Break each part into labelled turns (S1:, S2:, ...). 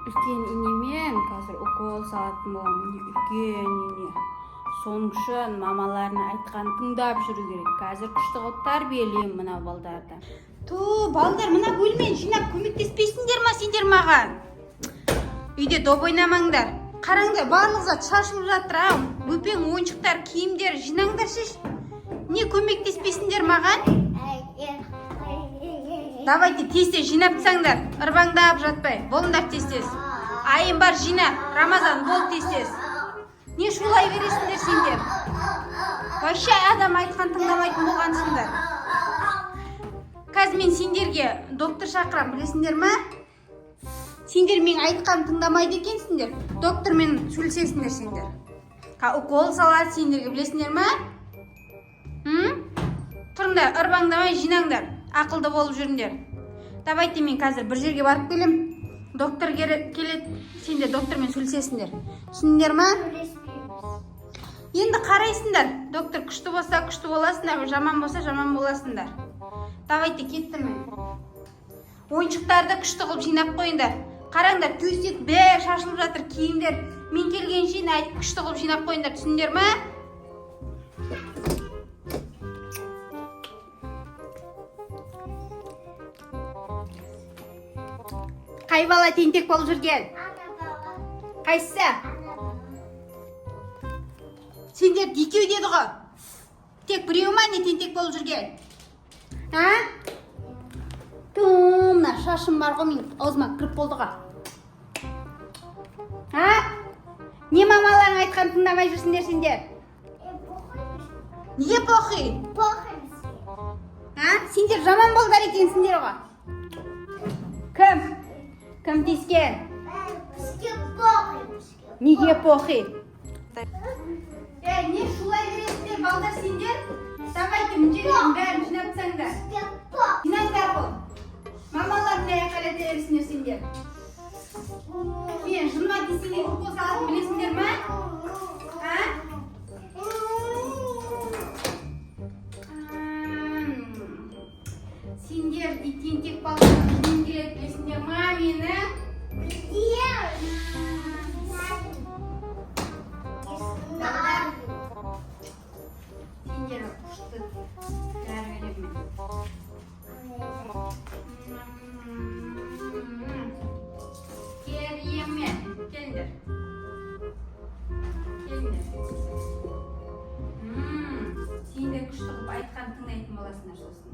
S1: Үлкен инемен қазір укол салатын боламын. Үлкен ине. Соның үшін мамаларына айтқан тыңдап жүру керек. Қазір күшті қылып тәрбиелеймін мына балдарды.
S2: Балдар, мына бөлмен жинап көмектеспейсіңдер ма сендер маған? Үйде доп ойнамаңдар. Қараңдар, барлық зат шашылып жатыр. Бөпең, ойыншықтар, киімдер жинаңдар шеш. Не көмектеспейсіңдер маған? Давайте тез-тез жинап тастаңдар. Ырбаңдап жатпай. Болыңдар тез-тез. Айым бар жина. Рамазан бол тез-тез. Не шулай бересіңдер сендер? Вообще адам айтқан тыңдамайтын болғансыңдар. Қазір мен сендерге доктор шақырам, білесіңдер ма? Сендер мен айтқан тыңдамайды екенсіңдер. Доктормен сөйлесесіңдер сендер. Укол салады сендерге, білесіңдер ма? Тұрыңдар, ырбаңдамай жинаңдар. Ақылды болып жүріңдер. Давайте мен қазір бір жерге барып келем. Доктор келеді, сендер доктормен сөйлесесіңдер. Түсіндіңдер ма? Енді қарайсыңдар. Доктор күшті болса күшті боласыңдар, жаман болса жаман боласыңдар. Давайте кеттім мен. Ойыншықтарды күшті қылып жинап қойыңдар. Қараңдар, төсек бәрі шашылып жатыр, киімдер. Мен келген жин күшті қылып жинап қойыңдар. Түсіндіңдер ма? Қай бала тентек болып жүрген? Қайсысы? Сендер екеу деді ғой. Тек біреу ма не тентек болып жүрген? Мына шашым бар ғой, мен аузыма кіріп болды ғой. Не мамаларың айтқан тыңдамай жүрсіңдер сендер? Неге похуй? Сендер жаман болдар екенсіңдер ғой. Кім? Кім тиіскен? Неге похуй? Не шулай бересіңдер, балдар сендер? Давайте мүнжелерін бәрін жинап тастаңдар. Жинаңдар бұл. Мамаларын айқайлата бересіңдер сендер. Мен жынма десеңдер укол салатын білесіңдер ма? Сендер тентек балалар жиын келеді білесіңдер ма мені? Сендер күшті тәрбиелеп Керемет. Келіңдер. Сендер күшті қылып айтқан тыңдайтын боласыңдар сосын.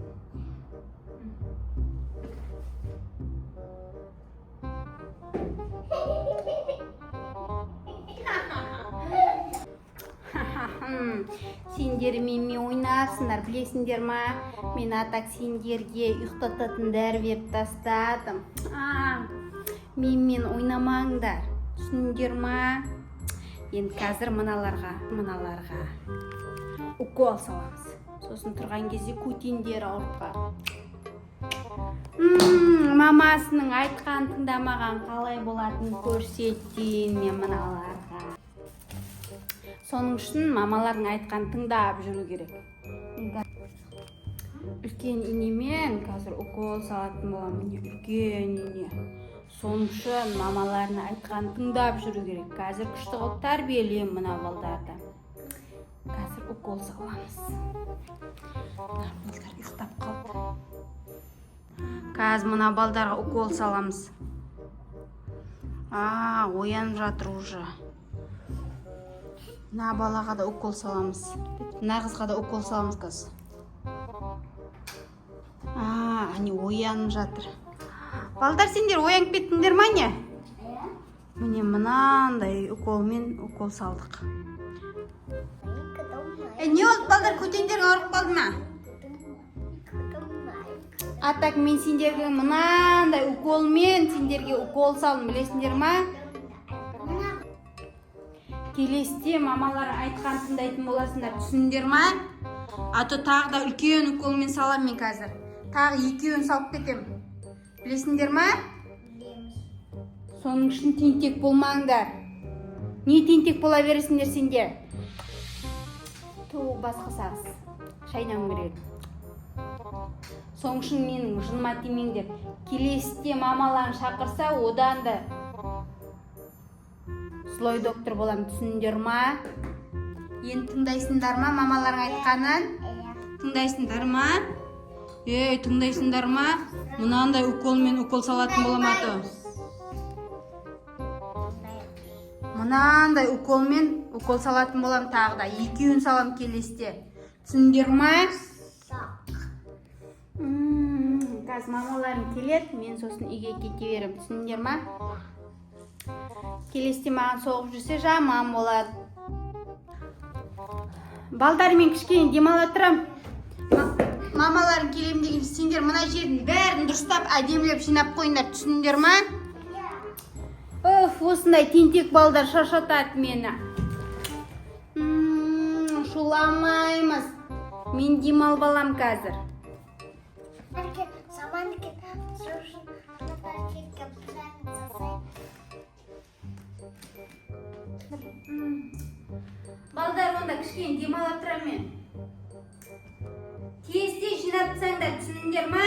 S2: Сендер менімен ойнапсыңдар, білесіңдер ма? Мен атак сендерге ұйықтататын дәрі беріп тастадым. Менімен ойнамаңдар, түсіндіңдер ма? Енді қазір мыналарға укол саламыз. Сосын тұрған кезде көтендері ауыртпа. Мамасының айтқан тыңдамаған қалай болатынын көрсетейін мен мыналарға. Соның үшін мамалардың айтқан тыңдап жүру керек. Үлкен инемен қазір укол салатын боламын. Үлкен ине. Соның үшін мамаларына айтқан тыңдап жүру керек. Қазір күшті қылып тәрбиелеймін мына балдарды. Қазір укол саламыз. Балдар ұйықтап қалды. Қазір мына балдарға укол саламыз. Оянып жатыр уже. Мына балаға да укол саламыз. Мына қызға да укол саламыз қазір. Они оянып жатыр. Балдар, сендер оянып кеттіңдер ма не? Міне мынандай уколмен укол салдық. Не олды балдар, көтендерің ауырып қалды ма? Атак мен сендерге мынандай уколмен сендерге укол салдым, білесіңдер ма? Келесте мамалар айтқан тыңдайтын боласыңдар, түсіндіңдер ма? Ато тағы да үлкен уколмен салам мен қазір. Тағы екеуін салып кетем. Білесіңдер ма? Соның үшін тентек болмаңдар. Не тентек бола бересіңдер сендер? Басқа сағыз. Шайнауым керек. Соның үшін менің жыныма тимеңдер. Келесте мамаларын шақырса, одан да
S1: злой доктор болам, түсіндіңдер ма?
S2: Енді тыңдайсыңдар ма мамаларың айтқанын? Тыңдайсыңдар ма? Тыңдайсыңдар ма? Мынандай уколмен укол салатын болам аты. Мынандай уколмен укол салатын болам тағы да. Екеуін салам келесте. Түсіндіңдер ма?
S1: Қазір мамаларым келеді, мен сосын үйге кете берем, түсіндіңдер ма? Келесте маған соғып жүрсе жаман болады. Балдармен кішкене демала тұрам.
S2: Мамаларың келем деген сендер мына жердің бәрін дұрыстап әдемілеп жинап қойыңдар, түсіндіңдер ма?
S1: Осындай тентек балдар шаршатады мені. Шуламаймыз. Мен демал балам қазір. Балдар, онда кішкене демалап тұрам мен. Тезде жинап тастаңдар, түсіндіңдер ма?